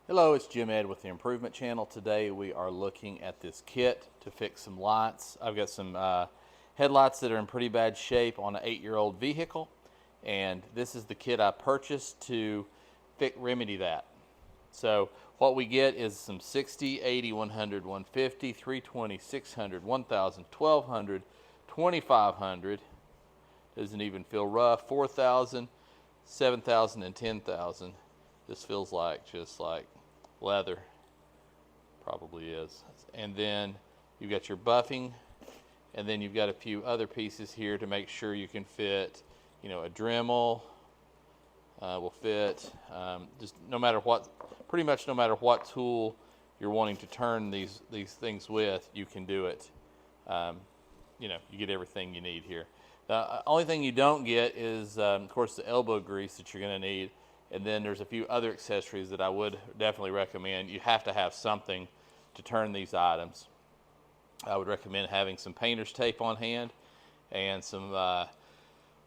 Hello, it's Jim Ed with the Improvement Channel. Today we are looking at this kit to fix some lights. I've got some headlights that are in pretty bad shape on an 8-year-old vehicle, and this is the kit I purchased to remedy that. So what we get is some 60, 80, 100, 150, 320, 600, 1000, 1200, 2500. Doesn't even feel rough. 4000, 7000, and 10,000. This feels like just like leather. Probably is. And then you've got your buffing, and then you've got a few other pieces here to make sure you can fit, a Dremel will fit. Just no matter what, pretty much no matter what tool you're wanting to turn these things with, you can do it. You get everything you need here. The only thing you don't get is, of course, the elbow grease that you're going to need. And then there's a few other accessories that I would definitely recommend. You have to have something to turn these items. I would recommend having some painter's tape on hand and some,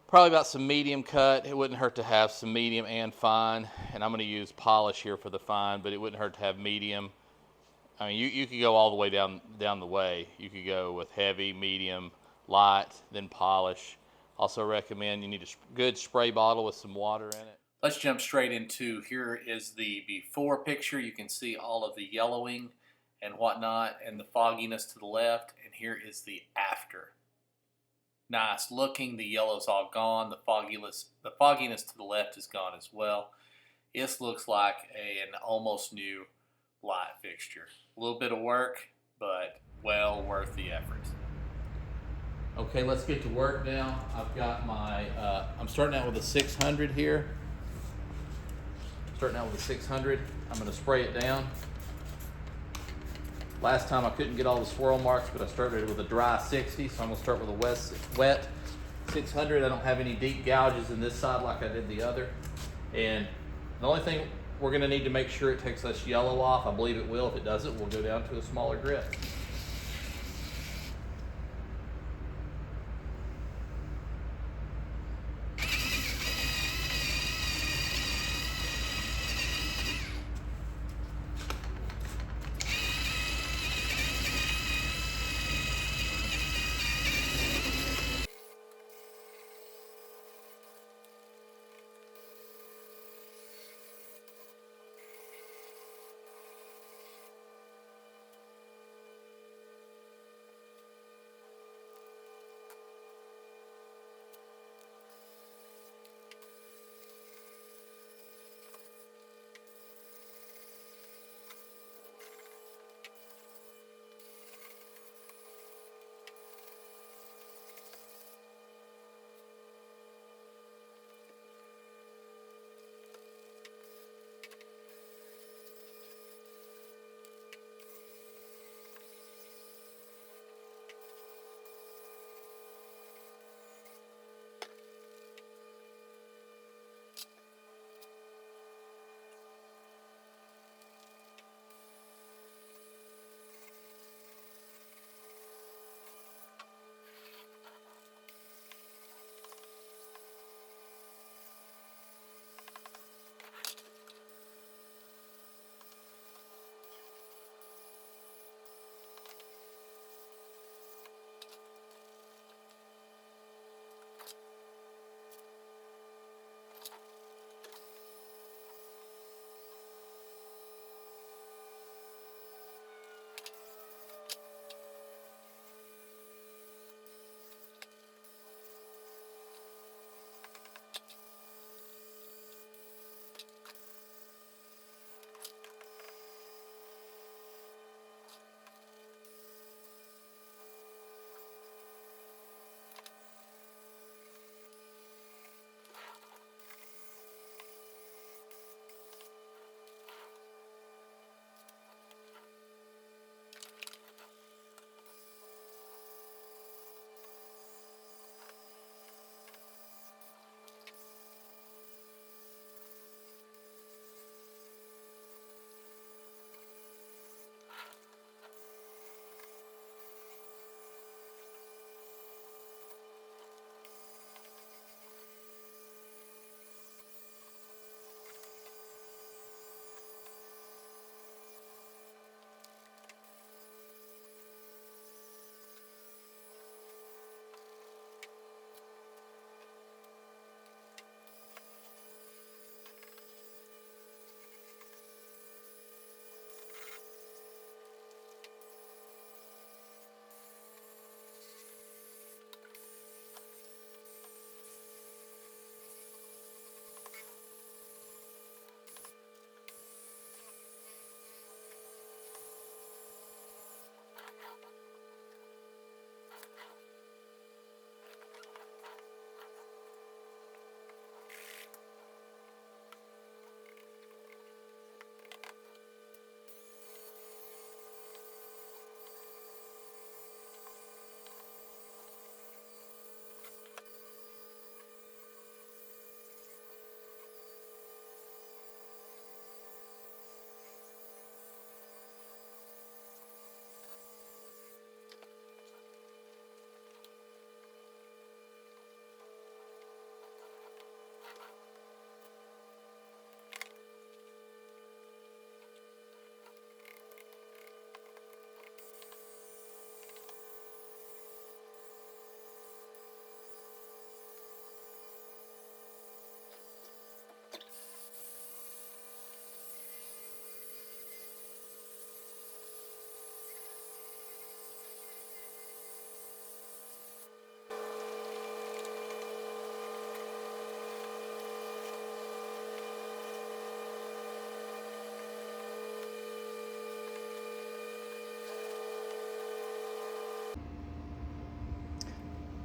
probably about some medium cut. It wouldn't hurt to have some medium and fine. And I'm going to use polish here for the fine, but it wouldn't hurt to have medium. I mean, you could go all the way down the way. You could go with heavy, medium, light, then polish. Also recommend you need a good spray bottle with some water in it. Let's jump straight into, here is the before picture. You can see all of the yellowing and whatnot and the fogginess to the left. And here is the after. Nice looking. The yellow's all gone. The fogginess to the left is gone as well. This looks like an almost new light fixture. A little bit of work, but well worth the effort. Okay, let's get to work now. I've got my, I'm starting out with a 600 here. Starting out with a 600. I'm going to spray it down. Last time I couldn't get all the swirl marks, but I started with a dry 60, so I'm going to start with a wet 600. I don't have any deep gouges in this side like I did the other. And the only thing we're going to need to make sure it takes this yellow off. I believe it will. If it doesn't, we'll go down to a smaller grit.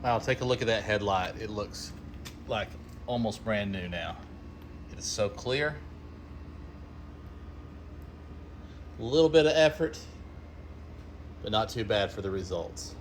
Wow, take a look at that headlight. It looks like almost brand new now. It is so clear. A little bit of effort, but not too bad for the results.